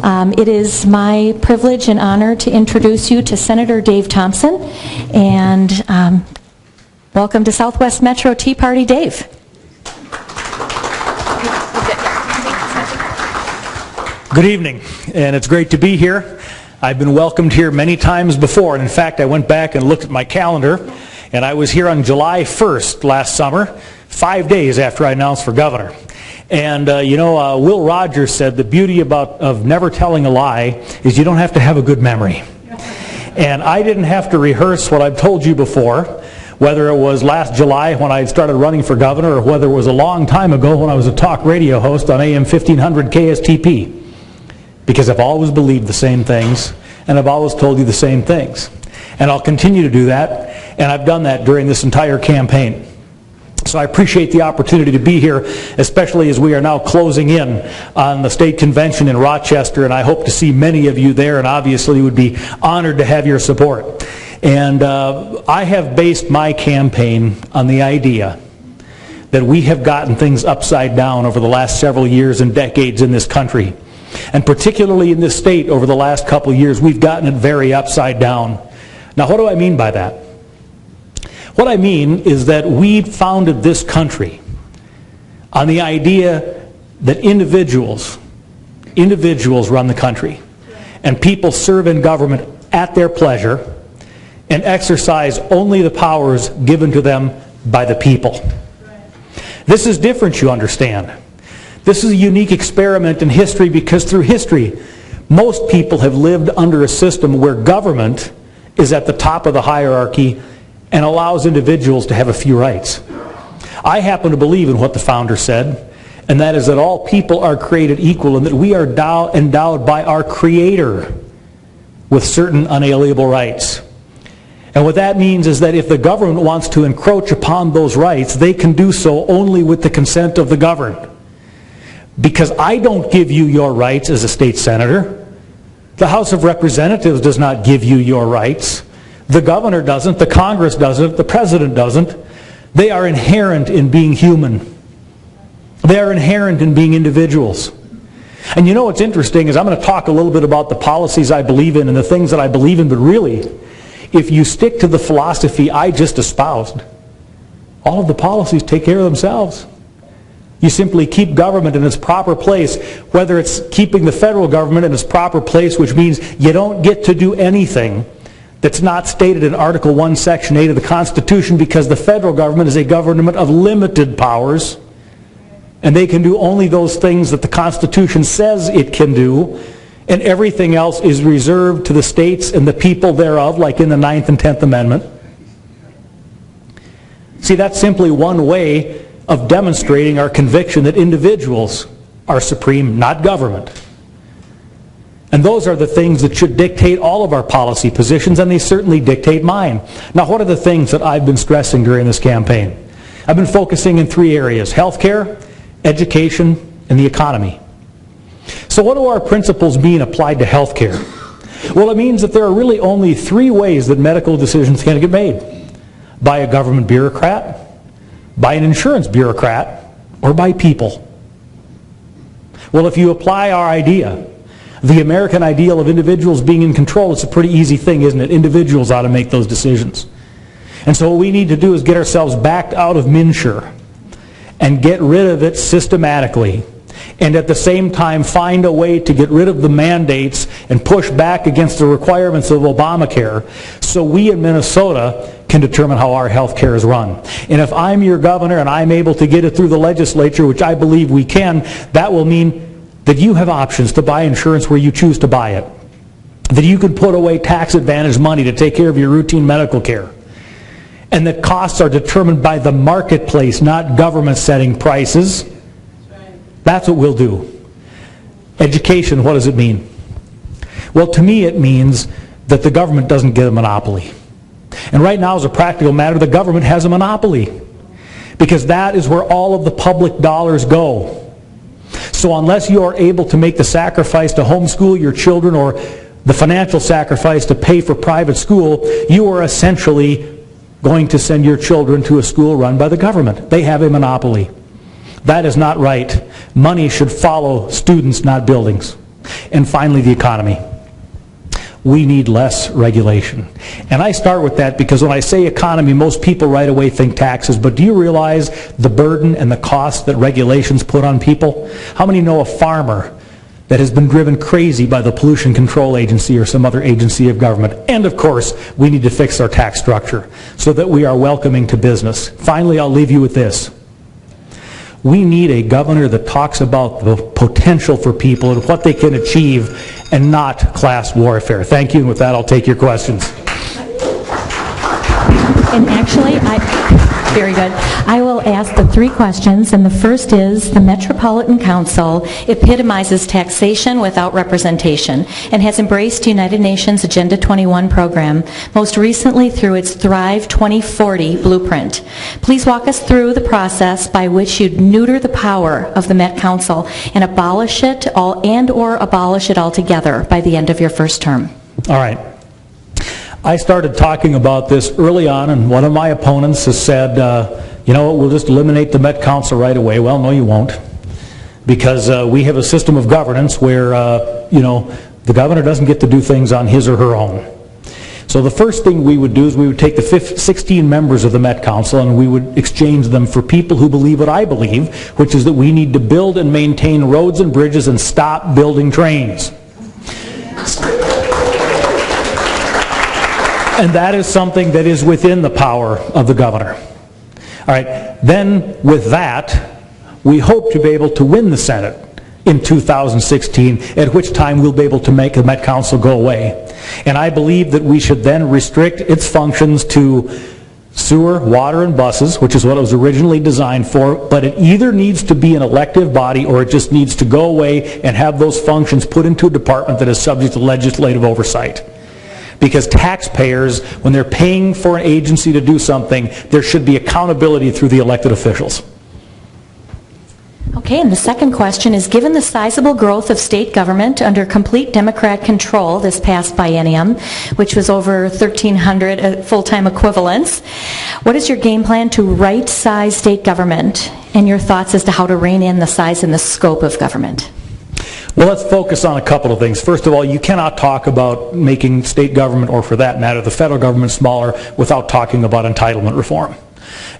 It is my privilege and honor to introduce you to Senator Dave Thompson, and welcome to Southwest Metro Tea Party, Dave. Good evening, and it's great to be here. I've been welcomed here many times before, and in fact I went back and looked at my calendar, and I was here on July 1st last summer, 5 days after I announced for governor. And Will Rogers said the beauty of never telling a lie is you don't have to have a good memory. And I didn't have to rehearse what I've told you before, whether it was last July when I started running for governor or whether it was a long time ago when I was a talk radio host on AM 1500 KSTP. Because I've always believed the same things, and I've always told you the same things. And I'll continue to do that, and I've done that during this entire campaign. So I appreciate the opportunity to be here, especially as we are now closing in on the state convention in Rochester, and I hope to see many of you there, and obviously would be honored to have your support. And I have based my campaign on the idea that we have gotten things upside down over the last several years and decades in this country. And particularly in this state over the last couple of years, we've gotten it very upside down. Now, what do I mean by that? What I mean is that we founded this country on the idea that individuals run the country, and people serve in government at their pleasure and exercise only the powers given to them by the people. This is different, you understand. This is a unique experiment in history because through history, most people have lived under a system where government is at the top of the hierarchy and allows individuals to have a few rights. I happen to believe in what the founder said, and that is that all people are created equal and that we are endowed by our Creator with certain unalienable rights. And what that means is that if the government wants to encroach upon those rights, they can do so only with the consent of the governed. Because I don't give you your rights as a state senator. The House of Representatives does not give you your rights. The governor doesn't, the Congress doesn't, the president doesn't. They are inherent in being human. They are inherent in being individuals. And you know what's interesting is I'm going to talk a little bit about the policies I believe in and the things that I believe in, but really, if you stick to the philosophy I just espoused, all of the policies take care of themselves. You simply keep government in its proper place, whether it's keeping the federal government in its proper place, which means you don't get to do anything that's not stated in Article 1, Section 8 of the Constitution, because the federal government is a government of limited powers, and they can do only those things that the Constitution says it can do, and everything else is reserved to the states and the people thereof, like in the 9th and 10th Amendment. See, that's simply one way of demonstrating our conviction that individuals are supreme, not government. And those are the things that should dictate all of our policy positions, and they certainly dictate mine. Now, what are the things that I've been stressing during this campaign? I've been focusing in three areas: healthcare, education, and the economy. So what do our principles mean applied to healthcare? Well, it means that there are really only three ways that medical decisions can get made: by a government bureaucrat, by an insurance bureaucrat, or by people. Well, if you apply our idea, the American ideal of individuals being in control, it's a pretty easy thing, isn't it? Individuals ought to make those decisions. And so what we need to do is get ourselves backed out of MNsure and get rid of it systematically, and at the same time find a way to get rid of the mandates and push back against the requirements of Obamacare, so we in Minnesota can determine how our health care is run. And if I'm your governor and I'm able to get it through the legislature, which I believe we can, that will mean that you have options to buy insurance where you choose to buy it. That you can put away tax advantage money to take care of your routine medical care. And that costs are determined by the marketplace, not government setting prices. That's what we'll do. Education, what does it mean? Well, to me it means that the government doesn't get a monopoly. And right now, as a practical matter, the government has a monopoly, because that is where all of the public dollars go. So unless you are able to make the sacrifice to homeschool your children or the financial sacrifice to pay for private school, you are essentially going to send your children to a school run by the government. They have a monopoly. That is not right. Money should follow students, not buildings. And finally, the economy. We need less regulation. And I start with that because when I say economy, most people right away think taxes, but do you realize the burden and the cost that regulations put on people? How many know a farmer that has been driven crazy by the Pollution Control Agency or some other agency of government? And of course, we need to fix our tax structure so that we are welcoming to business. Finally, I'll leave you with this. We need a governor that talks about the potential for people and what they can achieve and not class warfare. Thank you, and with that, I'll take your questions. And actually, very good. I will ask the three questions, and the first is, the Metropolitan Council epitomizes taxation without representation and has embraced United Nations Agenda 21 program, most recently through its Thrive 2040 blueprint. Please walk us through the process by which you'd neuter the power of the Met Council and abolish it or abolish it altogether by the end of your first term. All right. I started talking about this early on, and one of my opponents has said, you know, we'll just eliminate the Met Council right away. Well, no, you won't, because we have a system of governance where, you know, the governor doesn't get to do things on his or her own. So the first thing we would do is we would take the 16 members of the Met Council and we would exchange them for people who believe what I believe, which is that we need to build and maintain roads and bridges and stop building trains. And that is something that is within the power of the governor. All right, then with that, we hope to be able to win the Senate in 2016, at which time we'll be able to make the Met Council go away. And I believe that we should then restrict its functions to sewer, water, and buses, which is what it was originally designed for, but it either needs to be an elective body or it just needs to go away and have those functions put into a department that is subject to legislative oversight. Because taxpayers, when they're paying for an agency to do something, there should be accountability through the elected officials. Okay, and the second question is, given the sizable growth of state government under complete Democrat control this past biennium, which was over 1,300 full-time equivalents, what is your game plan to right-size state government and your thoughts as to how to rein in the size and the scope of government? Well, let's focus on a couple of things. First of all, you cannot talk about making state government, or for that matter, the federal government smaller without talking about entitlement reform.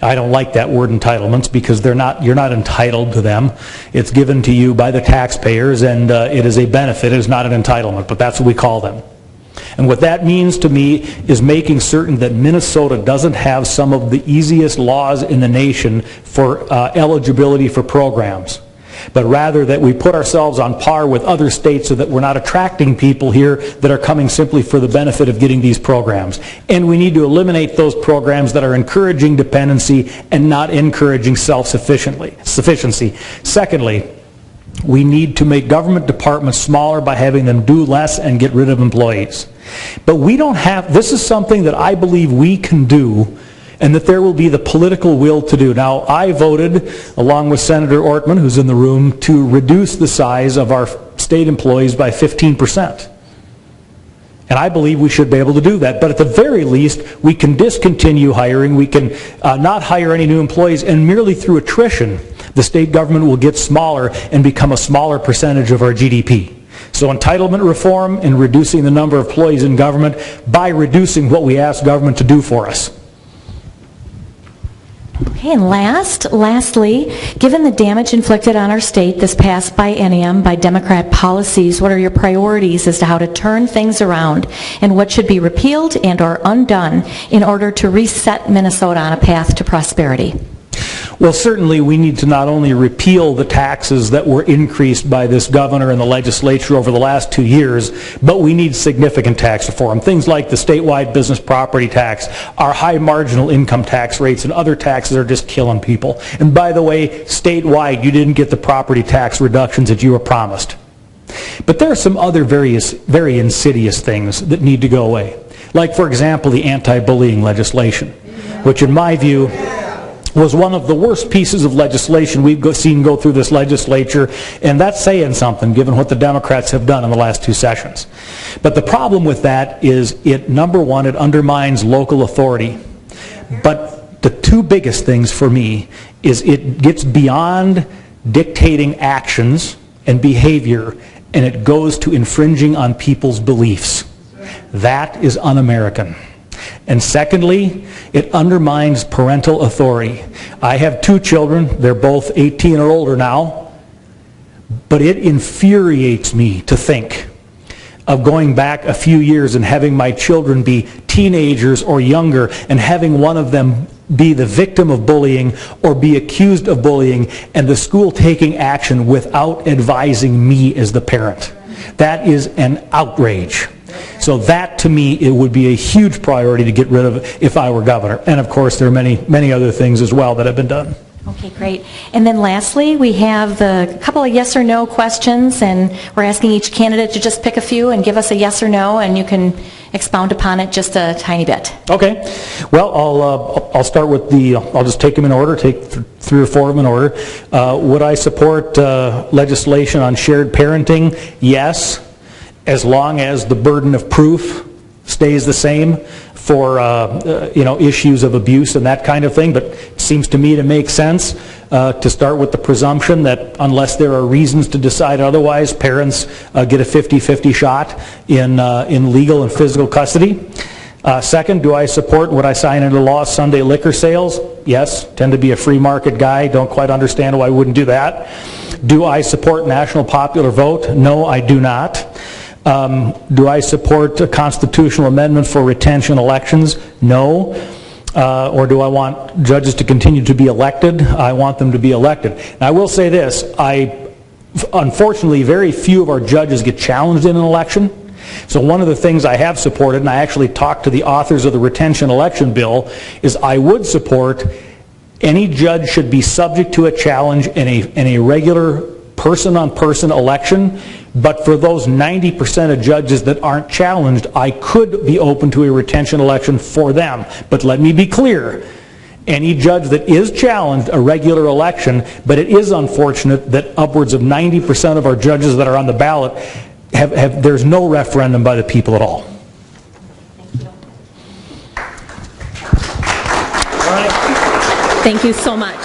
I don't like that word entitlements because you're not entitled to them. It's given to you by the taxpayers, and it is a benefit. It is not an entitlement, but that's what we call them. And what that means to me is making certain that Minnesota doesn't have some of the easiest laws in the nation for eligibility for programs, but rather that we put ourselves on par with other states so that we're not attracting people here that are coming simply for the benefit of getting these programs. And we need to eliminate those programs that are encouraging dependency and not encouraging self-sufficiency. Secondly, we need to make government departments smaller by having them do less and get rid of employees. But we don't have, this is something that I believe we can do, and that there will be the political will to do. Now, I voted, along with Senator Ortman, who's in the room, to reduce the size of our state employees by 15%. And I believe we should be able to do that. But at the very least, we can discontinue hiring, we can not hire any new employees, and merely through attrition, the state government will get smaller and become a smaller percentage of our GDP. So entitlement reform and reducing the number of employees in government by reducing what we ask government to do for us. Okay, and lastly, given the damage inflicted on our state this past biennium by Democrat policies, what are your priorities as to how to turn things around, and what should be repealed and or undone in order to reset Minnesota on a path to prosperity? Well, certainly we need to not only repeal the taxes that were increased by this governor and the legislature over the last 2 years, but we need significant tax reform. Things like the statewide business property tax, our high marginal income tax rates, and other taxes are just killing people. And by the way, statewide, you didn't get the property tax reductions that you were promised. But there are some other very insidious things that need to go away. Like, for example, the anti-bullying legislation, which in my view was one of the worst pieces of legislation we've seen go through this legislature, and that's saying something given what the Democrats have done in the last 2 sessions. But the problem with that is, number one, it undermines local authority. But the 2 biggest things for me is it gets beyond dictating actions and behavior and it goes to infringing on people's beliefs. That is un-American. And secondly, it undermines parental authority. I have 2 children. They're both 18 or older now. But it infuriates me to think of going back a few years and having my children be teenagers or younger and having one of them be the victim of bullying or be accused of bullying and the school taking action without advising me as the parent. That is an outrage. So that, to me, it would be a huge priority to get rid of if I were governor. And, of course, there are many other things as well that have been done. Okay, great. And then lastly, we have a couple of yes or no questions, and we're asking each candidate to just pick a few and give us a yes or no, and you can expound upon it just a tiny bit. Okay. Well, I'll start with I'll just take them in order, take 3 or 4 of them in order. Would I support legislation on shared parenting? Yes, as long as the burden of proof stays the same for issues of abuse and that kind of thing, but it seems to me to make sense to start with the presumption that unless there are reasons to decide otherwise, parents get a 50-50 shot in legal and physical custody. Second, do I support what I sign into law, Sunday liquor sales? Yes, tend to be a free market guy, don't quite understand why I wouldn't do that. Do I support national popular vote? No, I do not. Do I support a constitutional amendment for retention elections? No. Or do I want judges to continue to be elected? I want them to be elected. And I will say this, unfortunately, very few of our judges get challenged in an election. So one of the things I have supported, and I actually talked to the authors of the retention election bill, is I would support any judge should be subject to a challenge in a regular person-on-person election, but for those 90% of judges that aren't challenged, I could be open to a retention election for them. But let me be clear, any judge that is challenged a regular election, but it is unfortunate that upwards of 90% of our judges that are on the ballot there's no referendum by the people at all. Thank you. All right. Thank you so much.